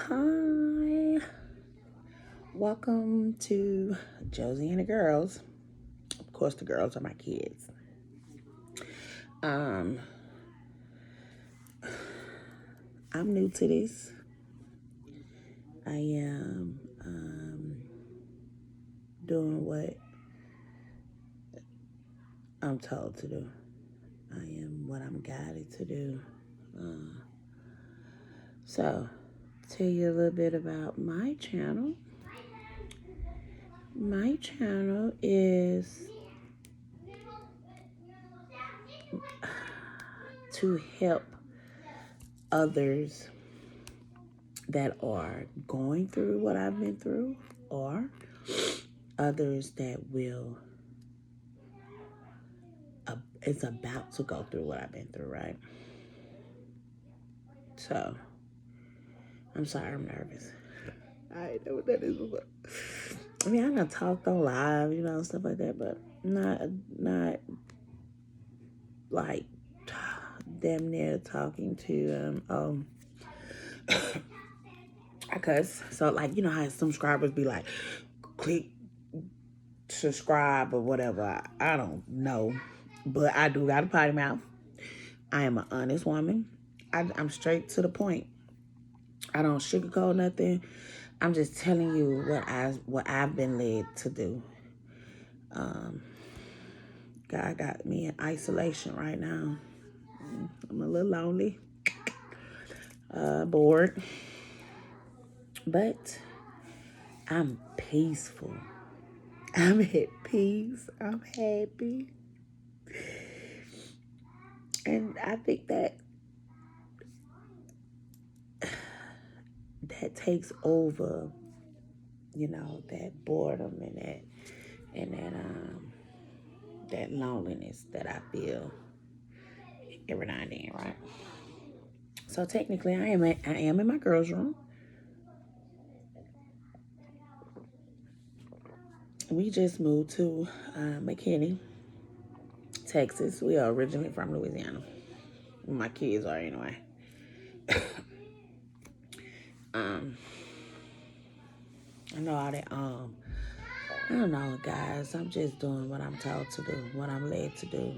Hi, welcome to Josie and the Girls. Of course, the girls are my kids. Um, I'm new to this. I am doing what I'm told to do. I am what I'm guided to do. So, tell you a little bit about my channel. My channel is to help others that are going through what I've been through, or others that will is about to go through what I've been through, right? So, I'm sorry, I'm nervous. I know what that is. I mean, I done talked on live, stuff like that, but not like damn near talking to I cuss. So like, you know how some subscribers be like, click subscribe or whatever. I don't know, but I do got a potty mouth. I am an honest woman. I'm straight to the point. I don't sugarcoat nothing. I'm just telling you what I've been led to do. God got me in isolation right now. I'm a little lonely, bored, but I'm peaceful. I'm at peace. I'm happy, and I think that takes over. That boredom and that loneliness that I feel every now and then, right? So technically, I am in my girls' room. We just moved to McKinney, Texas. We are originally from Louisiana. My kids are anyway. um, I know all that. I don't know, guys. I'm just doing what I'm told to do, what I'm led to do,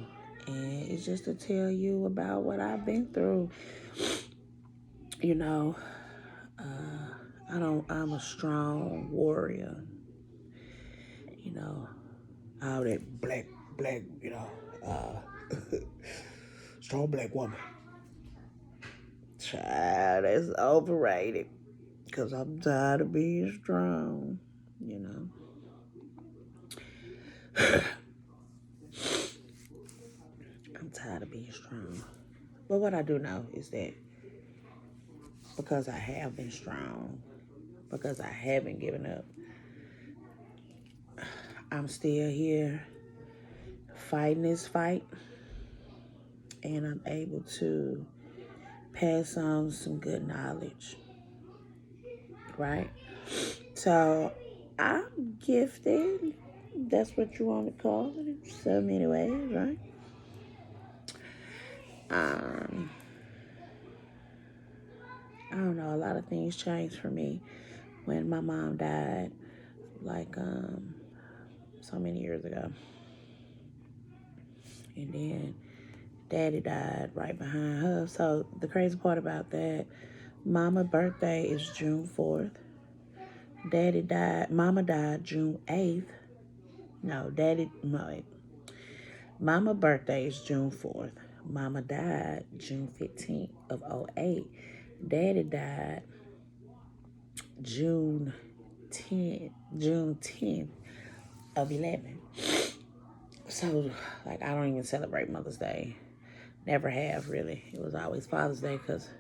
and it's just to tell you about what I've been through. You know, I'm a strong warrior. You know, all that black, strong black woman. Child, that's overrated. Because I'm tired of being strong, you know. I'm tired of being strong. But what I do know is that because I have been strong, because I haven't given up, I'm still here fighting this fight. And I'm able to pass on some good knowledge, right? So I'm gifted. That's what you want to call it in so many ways, right? Um, I don't know. A lot of things changed for me when my mom died, like so many years ago, and then Daddy died right behind her. So the crazy part about that, Mama's birthday is June 4th. Daddy died. Mama died June 8th. No, Daddy. No, wait. Mama birthday is June 4th. Mama died June 15th of '08. Daddy died June 10th of 11. So, like, I don't even celebrate Mother's Day. Never have, really. It was always Father's Day because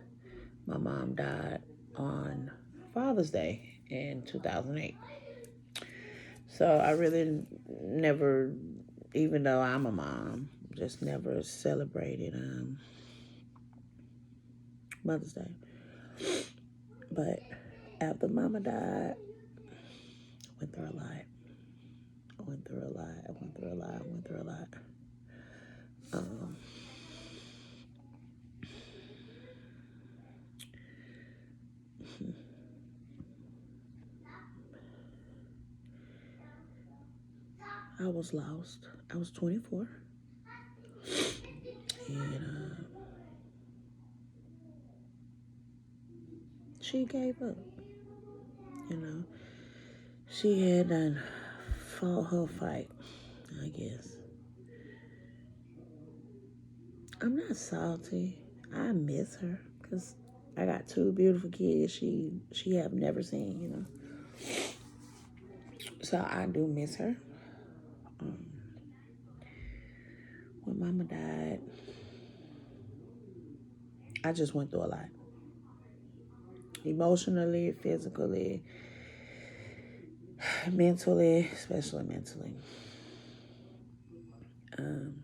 my mom died on Father's Day in 2008. So I really never, even though I'm a mom, just never celebrated Mother's Day. But after Mama died, I went through a lot. I went through a lot. Um, I was lost. I was 24. And she gave up. You know, she had done fought her fight, I guess. I'm not salty. I miss her because I got two beautiful kids she have never seen, you know. So I do miss her. Um, when Mama died, I just went through a lot. Emotionally, physically, mentally, especially mentally. Um,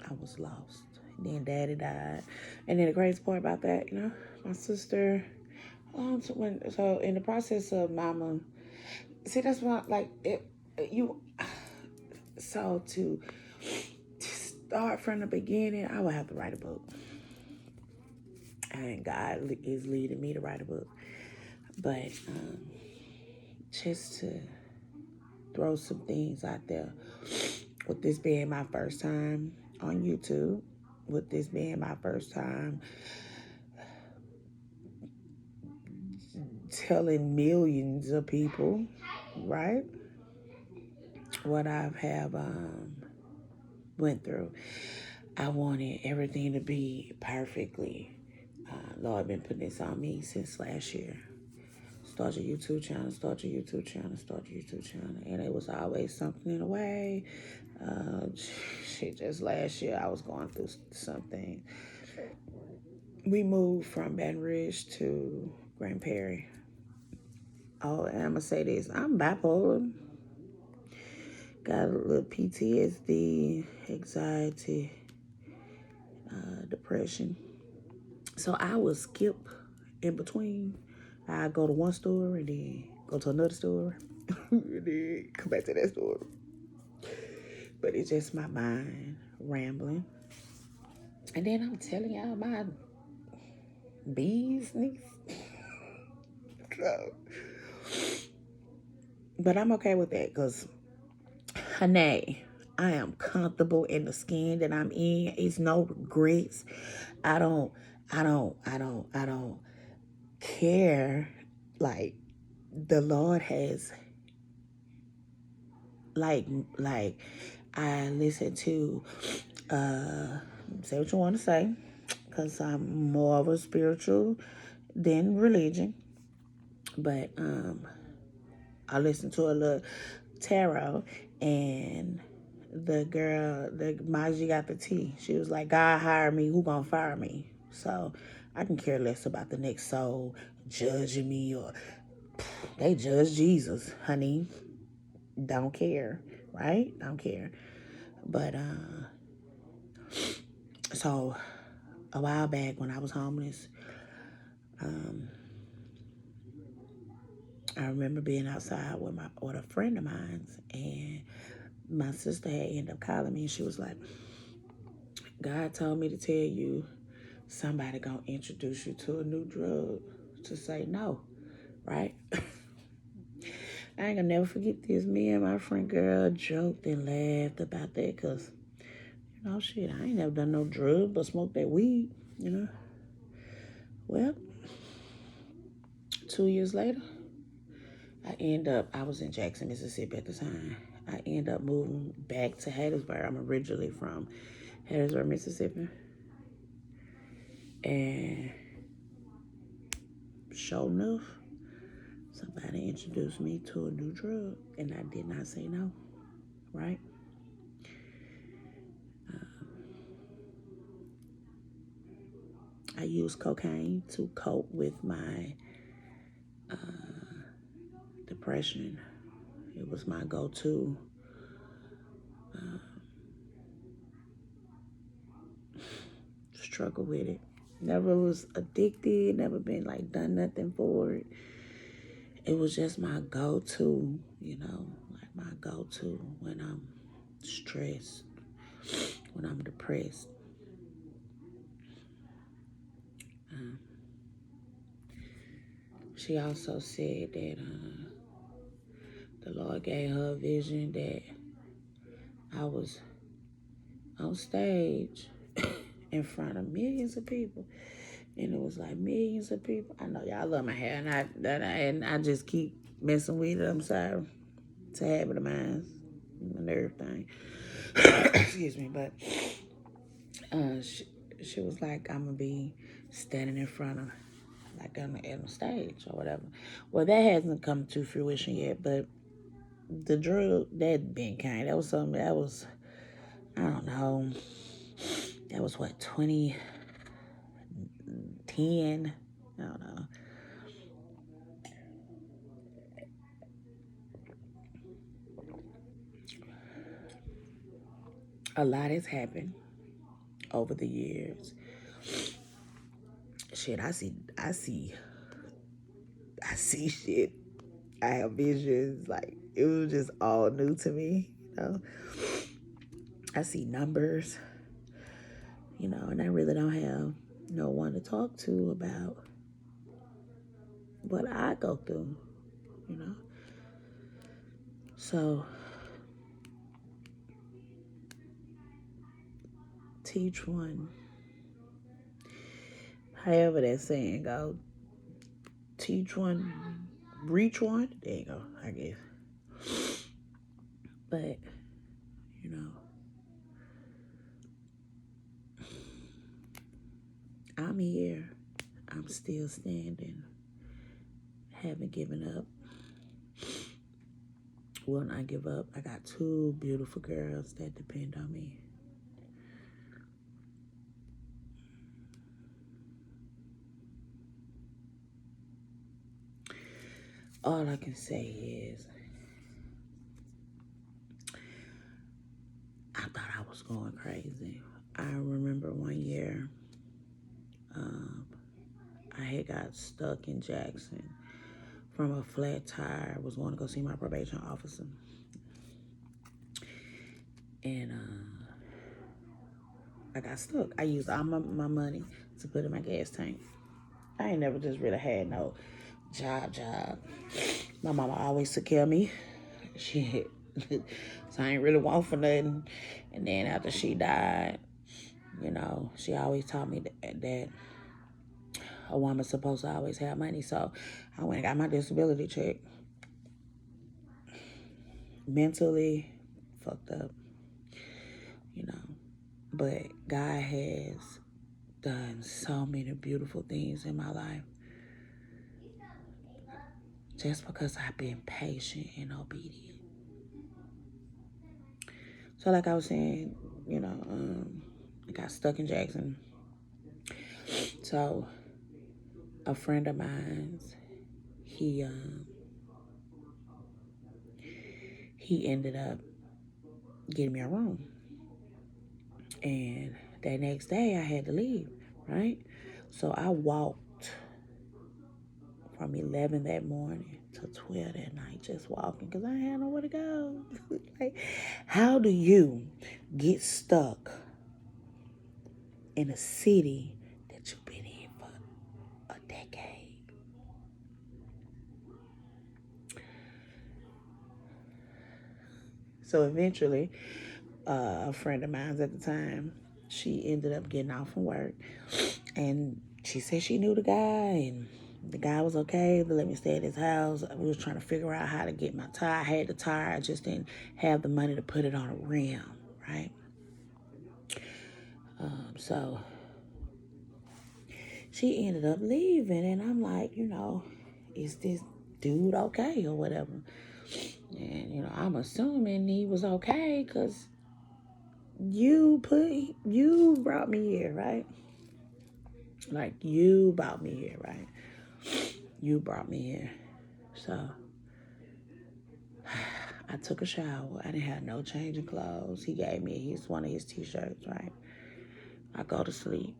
I was lost. Then Daddy died, and then the crazy part about that, you know, my sister. So in the process of Mama, see that's why like it, you. So to start from the beginning, I would have to write a book, and God is leading me to write a book. But just to throw some things out there, with this being my first time on YouTube, with this being my first time telling millions of people, right, what I have went through. I wanted everything to be perfectly. Lord been putting this on me since last year. Start your YouTube channel, start your YouTube channel, start your YouTube channel. And it was always something in the way. Just last year I was going through something. We moved from Baton Rouge to Grand Prairie. Oh, and I'm going to say this. I'm bipolar. Got a little PTSD, anxiety, depression. So I would skip in between. I go to one store and then go to another store and then come back to that store. But it's just my mind rambling. And then I'm telling y'all my business. So, but I'm okay with that because, honey, I am comfortable in the skin that I'm in. It's no regrets. I don't care. Like, the Lord has, like, I listen to, say what you want to say, because I'm more of a spiritual than religion. But I listened to a little tarot, and the girl, the Maji got the tea. She was like, God hired me, who gonna fire me? So I can care less about the next soul judging me, or they judge Jesus, honey. Don't care, right? Don't care. But so a while back when I was homeless, I remember being outside with a friend of mine, and my sister had ended up calling me, and she was like, God told me to tell you somebody gonna introduce you to a new drug, to say no, right? I ain't gonna never forget this. Me and my friend girl joked and laughed about that because, you know, shit, I ain't never done no drug but smoke that weed, you know. Well, 2 years later, I was in Jackson, Mississippi at the time. I end up moving back to Hattiesburg. I'm originally from Hattiesburg, Mississippi. And sure enough, somebody introduced me to a new drug, and I did not say no, right? I used cocaine to cope with my depression. It was my go-to. Struggle with it. Never was addicted, never been like done nothing for it. It was just my go-to, you know, like my go-to when I'm stressed, when I'm depressed. she also said that the Lord gave her a vision that I was on stage in front of millions of people. And it was like millions of people. I know y'all love my hair, and I just keep messing with it. I'm sorry. It's a habit of mine. My nerve thing. Excuse me, but she was like, I'm gonna be standing in front of, like on the stage or whatever. Well, that hasn't come to fruition yet, but the drug that been kind. That was something that was, I don't know. That was what, 2010. I don't know. A lot has happened over the years. Shit, I see shit. I have visions. Like, it was just all new to me, you know. I see numbers, you know, and I really don't have no one to talk to about what I go through, you know. So, teach one. However that saying go. Teach one, reach one. There you go, I guess. But, you know, I'm here. I'm still standing. Haven't given up. Will not give up. I got two beautiful girls that depend on me. All I can say is, I thought I was going crazy. I remember one year, I had got stuck in Jackson from a flat tire. I was going to go see my probation officer. And I got stuck. I used all my money to put in my gas tank. I ain't never just really had no job. My mama always took care of me. Shit. So I ain't really want for nothing. And then after she died, you know, she always taught me that a woman's supposed to always have money. So I went and got my disability check. Mentally fucked up, you know. But God has done so many beautiful things in my life. Just because I've been patient and obedient. So like I was saying, you know, I got stuck in Jackson. So a friend of mine, he ended up getting me a room. And that next day I had to leave, right? So I walked from 11 that morning to 12 that night, just walking, because I had nowhere to go. Like, how do you get stuck in a city that you've been in for a decade? So eventually, a friend of mine at the time, she ended up getting off from work, and she said she knew the guy, and the guy was okay to let me stay at his house. We was trying to figure out how to get my tire. I had the tire, I just didn't have the money to put it on a rim, right? So she ended up leaving, and I'm like, you know, is this dude okay or whatever? And, you know, I'm assuming he was okay because you brought me here, right? Like, you brought me here, right? You brought me here. So I took a shower. I didn't have no change of clothes. He gave me one of his t-shirts, right? I go to sleep.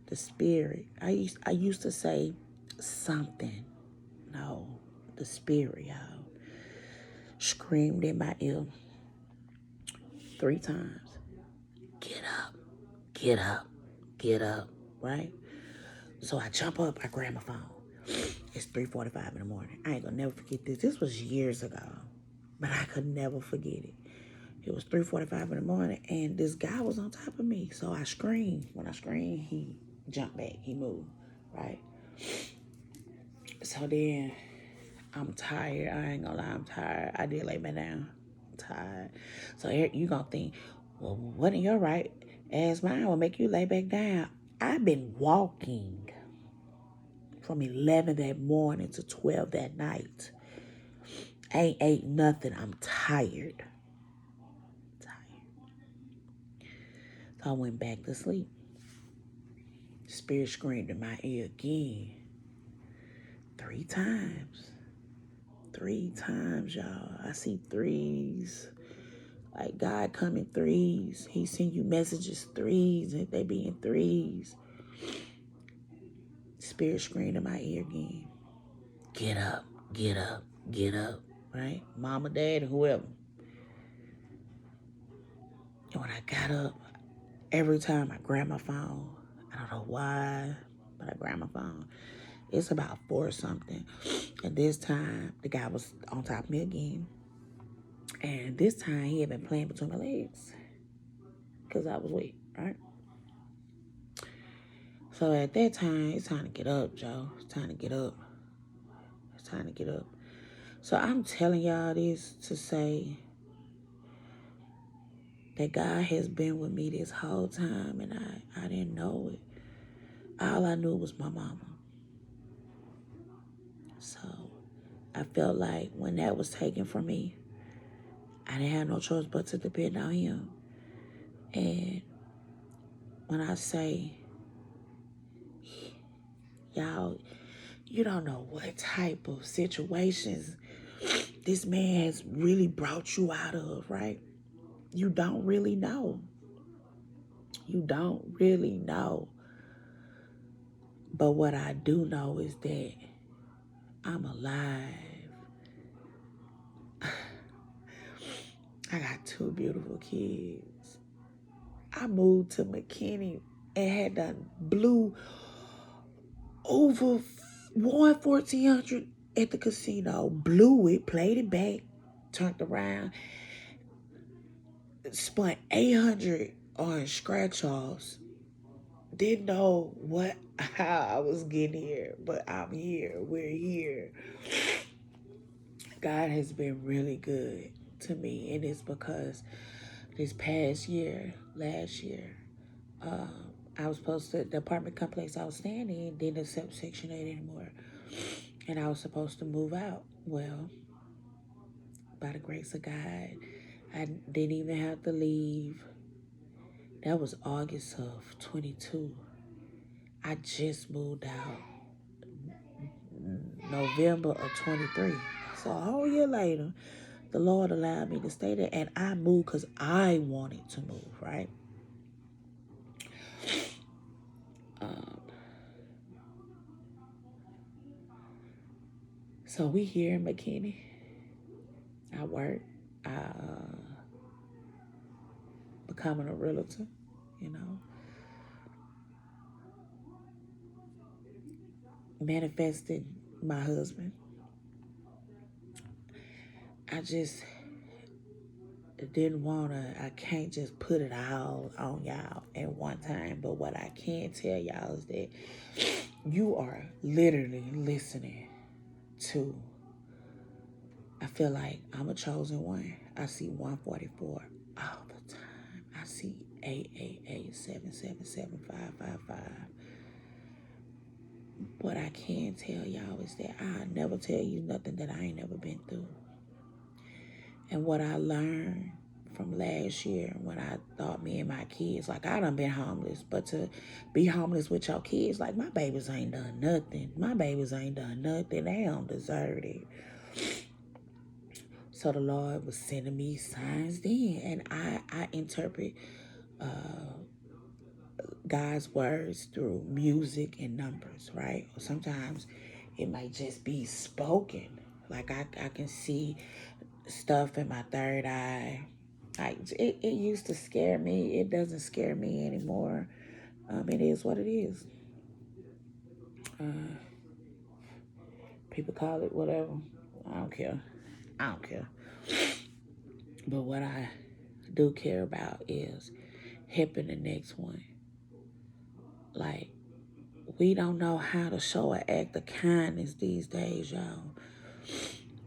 The spirit. I used to say something. No, the spirit, y'all, screamed in my ear 3 times. Get up, get up, get up, right? So I jump up, I grab my phone. It's 3:45 in the morning. I ain't gonna never forget this. This was years ago, but I could never forget it. It was 3:45 in the morning, and this guy was on top of me. So I screamed. When I screamed, he jumped back. He moved, right? So then I'm tired. I ain't gonna lie, I'm tired. I did lay me down. I'm tired. So you gonna think, well, what in your right ass mind will make you lay back down? I've been walking from 11 that morning to 12 that night. Ain't ate nothing. I'm tired. So I went back to sleep. Spirit screamed in my ear again. 3 times. 3 times, y'all. I see threes. Like God come in threes. He send you messages threes, and they be in threes. Spirit screamed in my ear again. Get up, get up, get up. Right? Mama, dad, whoever. And when I got up, every time I grab my phone, I don't know why, but I grab my phone. It's about 4 something. And this time, the guy was on top of me again. And this time, he had been playing between my legs. Because I was weak, right? So at that time, it's time to get up, Joe. It's time to get up. It's time to get up. So I'm telling y'all this to say that God has been with me this whole time, and I didn't know it. All I knew was my mama. So I felt like when that was taken from me, I didn't have no choice but to depend on him. And when I say, y'all, you don't know what type of situations this man has really brought you out of, right? You don't really know. You don't really know. But what I do know is that I'm alive. I got 2 beautiful kids. I moved to McKinney and had done blew over 1,400 at the casino. Blew it, played it back, turned around, spent 800 on scratch offs. Didn't know how I was getting here, but I'm here. We're here. God has been really good to me, and it's because this past year, last year, I was supposed to, the apartment complex I was staying in didn't accept Section 8 anymore, and I was supposed to move out. Well, by the grace of God, I didn't even have to leave. That was August of 22. I just moved out November of 23. So a whole year later, the Lord allowed me to stay there, and I moved because I wanted to move, right? So we here in McKinney. I work. I becoming a realtor, you know. Manifested my husband. I just didn't want to, I can't just put it all on y'all at one time. But what I can tell y'all is that you are literally listening to, I feel like I'm a chosen one. I see 144 all the time. I see 888-777-555. What I can tell y'all is that I never tell you nothing that I ain't never been through. And what I learned from last year when I thought me and my kids, like I done been homeless, but to be homeless with your kids, like my babies ain't done nothing. My babies ain't done nothing. They don't deserve it. So the Lord was sending me signs then, and I interpret God's words through music and numbers, right? Or sometimes it might just be spoken. Like I can see stuff in my third eye. Like it used to scare me. It doesn't scare me anymore. It is what it is. People call it whatever. I don't care. I don't care. But what I do care about is helping the next one. Like, we don't know how to show an act of kindness these days, y'all.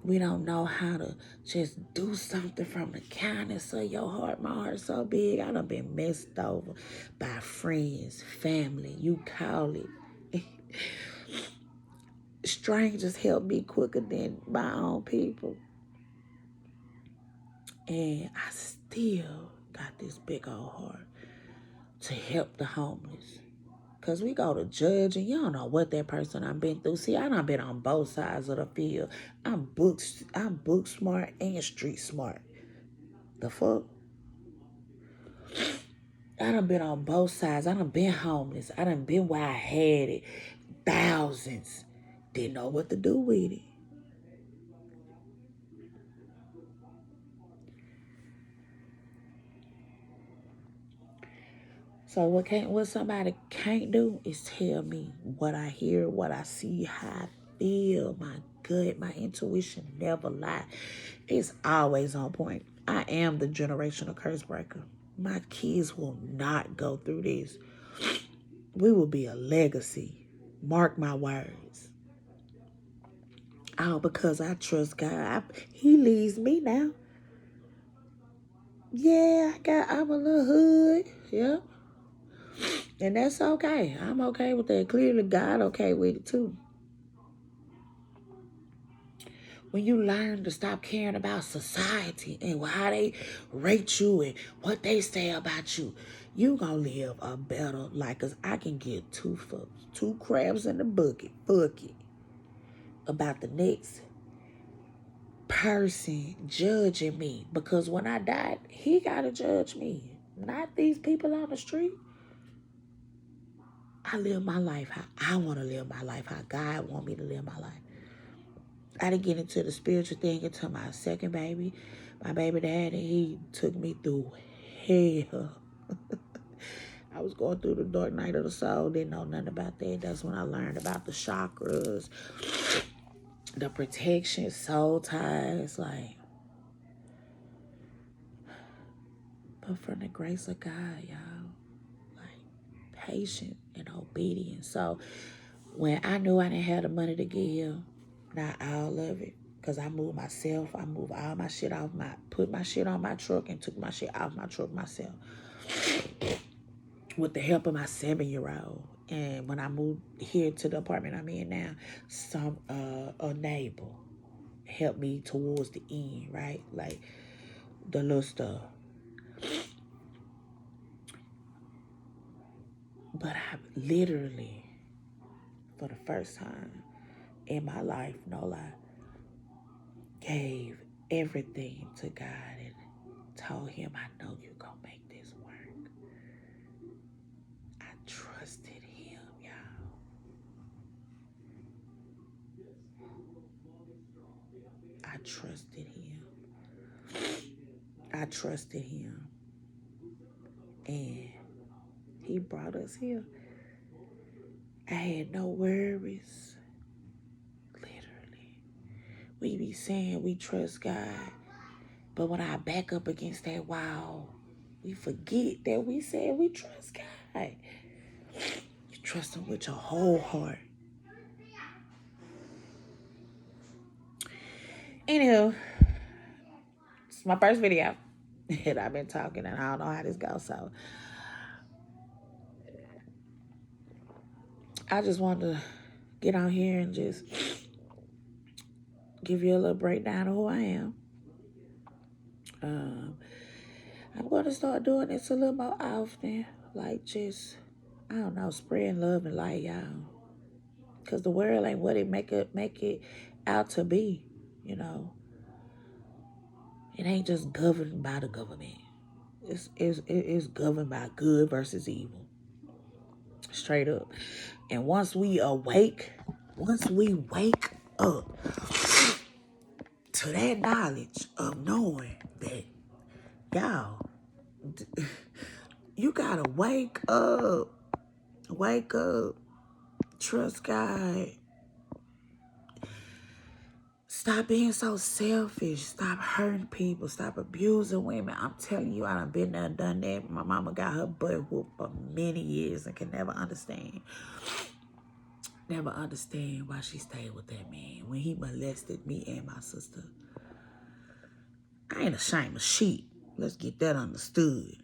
We don't know how to just do something from the kindness of your heart. My heart's so big. I done been messed over by friends, family, you call it. Strangers help me quicker than my own people. And I still got this big old heart to help the homeless. Because we go to judge and you don't know what that person I've been through. See, I done been on both sides of the field. I'm book smart and street smart. The fuck? I done been on both sides. I done been homeless. I done been where I had it. Thousands. Didn't know what to do with it. So what somebody can't do is tell me what I hear, what I see, how I feel, my gut, my intuition never lie. It's always on point. I am the generational curse breaker. My kids will not go through this. We will be a legacy. Mark my words. All because I trust God. He leads me now. Yeah, I'm a little hood. Yeah. And that's okay. I'm okay with that. Clearly, God okay with it too. When you learn to stop caring about society and how they rate you and what they say about you, you gonna live a better life. Cause I can get two crabs in the bucket about the next person judging me. Because when I died, he gotta judge me, not these people on the street. I live my life how I want to live my life, how God want me to live my life. I didn't get into the spiritual thing until my second baby. My baby daddy, he took me through hell. I was going through the dark night of the soul, didn't know nothing about that. That's when I learned about the chakras, the protection, soul ties, like. But from the grace of God, y'all, like patience and obedience. So when I knew I didn't have the money to give, not all of it, because I moved myself. I moved all my shit put my shit on my truck and took my shit off my truck myself with the help of my 7-year-old. And when I moved here to the apartment I'm in now, a neighbor helped me towards the end, right? Like the little stuff. But I literally, for the first time in my life, no lie, gave everything to God and told him, I know you gonna make this work. I trusted him, y'all. I trusted him. I trusted him. And he brought us here. I had no worries. Literally. We be saying we trust God, but when I back up against that wall, we forget that we said we trust God. You trust him with your whole heart. Anywho, it's my first video. And I've been talking and I don't know how this goes. So I just wanted to get on here and just give you a little breakdown of who I am. I'm going to start doing this a little more often. Like just, I don't know, spreading love and light, y'all. Because the world ain't what it make it out to be, you know. It ain't just governed by the government. It's governed by good versus evil. Straight up. And once we wake up to that knowledge of knowing that, y'all, you gotta wake up Trust God. Stop being so selfish. Stop hurting people. Stop abusing women. I'm telling you, I done been there and done that. My mama got her butt whooped for many years and can never understand. Never understand why she stayed with that man when he molested me and my sister. I ain't ashamed of shit. Let's get that understood.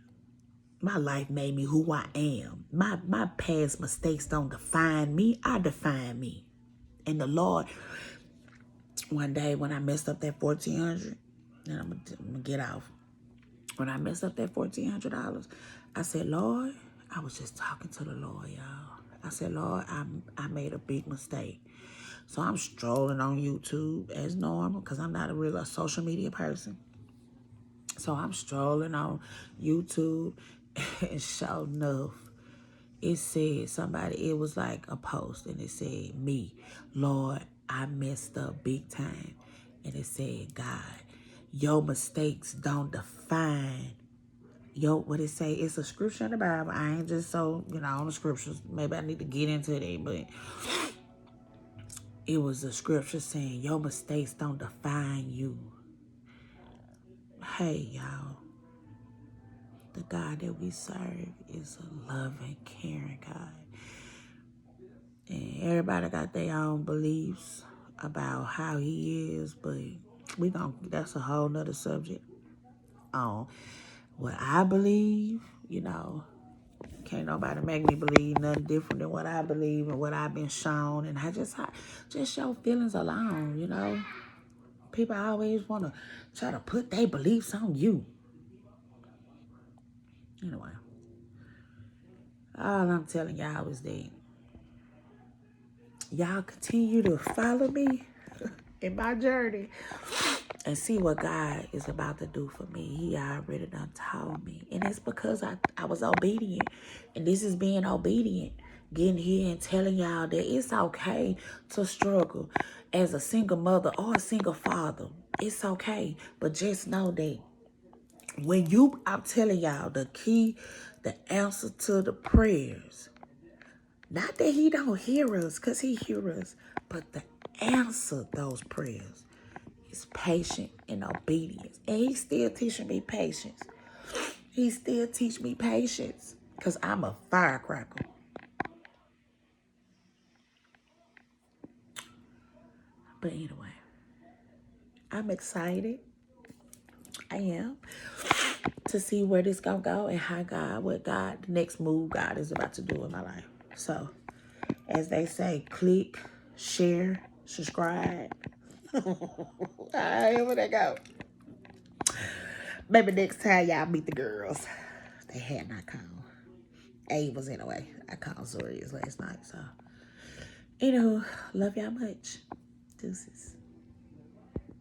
My life made me who I am. My past mistakes don't define me. I define me. And the Lord, one day when I messed up that $1,400, and I'm gonna get off. When I messed up that $1,400, I said, Lord, I was just talking to the Lord, y'all. I said, Lord, I made a big mistake. So I'm strolling on YouTube as normal because I'm not a real social media person. So I'm strolling on YouTube and sure enough, it said somebody, it was like a post and it said, me, Lord, I messed up big time. And it said, God, your mistakes don't define what it say. It's a scripture in the Bible. I ain't just so, on the scriptures. Maybe I need to get into that, but it was a scripture saying, your mistakes don't define you. Hey, y'all. The God that we serve is a loving, caring God. And everybody got their own beliefs about how he is, but that's a whole nother subject. What I believe, can't nobody make me believe nothing different than what I believe and what I've been shown. And I just show feelings alone, People always want to try to put their beliefs on you. Anyway, all I'm telling y'all is that y'all continue to follow me in my journey and see what God is about to do for me. He already done told me. And it's because I was obedient. And this is being obedient. Getting here and telling y'all that it's okay to struggle as a single mother or a single father. It's okay. But just know that I'm telling y'all, the key, the answer to the prayers, not that he don't hear us, because he hears us, but the answer those prayers is patient and obedience. And he's still teaching me patience. He still teach me patience because I'm a firecracker. But anyway, I'm excited. I am to see where this gonna go and the next move God is about to do in my life. So, as they say, click, share, subscribe. However they go. Maybe next time y'all meet the girls. They had not called. A was anyway. I called Zorius last night. So, anywho, love y'all much. Deuces.